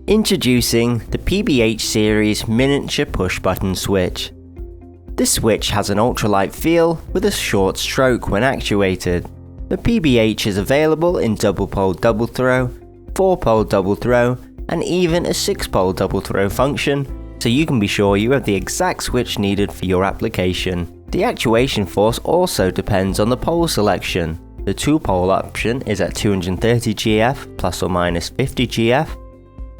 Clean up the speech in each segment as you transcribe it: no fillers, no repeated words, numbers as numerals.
Introducing the PBH Series miniature push-button switch. This switch has an ultralight feel with a short stroke when actuated. The PBH is available in double-pole double throw, 4-pole double throw, and even a 6-pole double throw function, so you can be sure you have the exact switch needed for your application. The actuation force also depends on the pole selection. The 2-pole option is at 230 GF plus or minus 50 GF,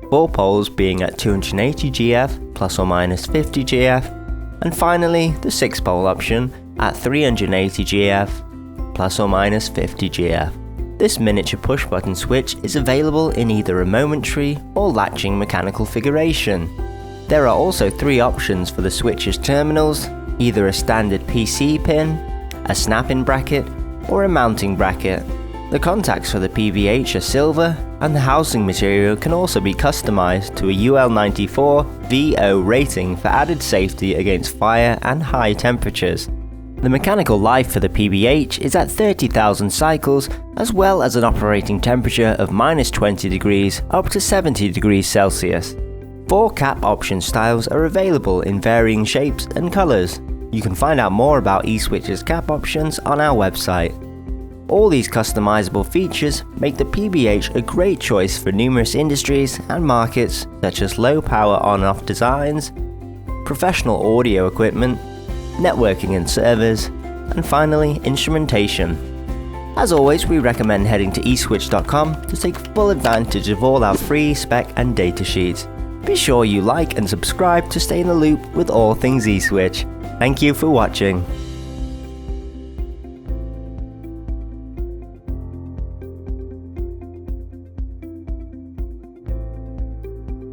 4 poles being at 280 GF plus or minus 50 GF, and finally the 6-pole option at 380 GF plus or minus 50 GF. This miniature push-button switch is available in either a momentary or latching mechanical configuration. There are also 3 options for the switch's terminals, either a standard PC pin, a snap-in bracket, or a mounting bracket. The contacts for the PBH are silver, and the housing material can also be customized to a UL94 VO rating for added safety against fire and high temperatures. The mechanical life for the PBH is at 30,000 cycles, as well as an operating temperature of minus 20 degrees up to 70 degrees Celsius. 4 cap option styles are available in varying shapes and colors. You can find out more about eSwitch's cap options on our website. All these customizable features make the PBH a great choice for numerous industries and markets such as low power on-off designs, professional audio equipment, networking and servers, and finally instrumentation. As always, we recommend heading to eSwitch.com to take full advantage of all our free spec and data sheets. Be sure you like and subscribe to stay in the loop with all things eSwitch. Thank you for watching.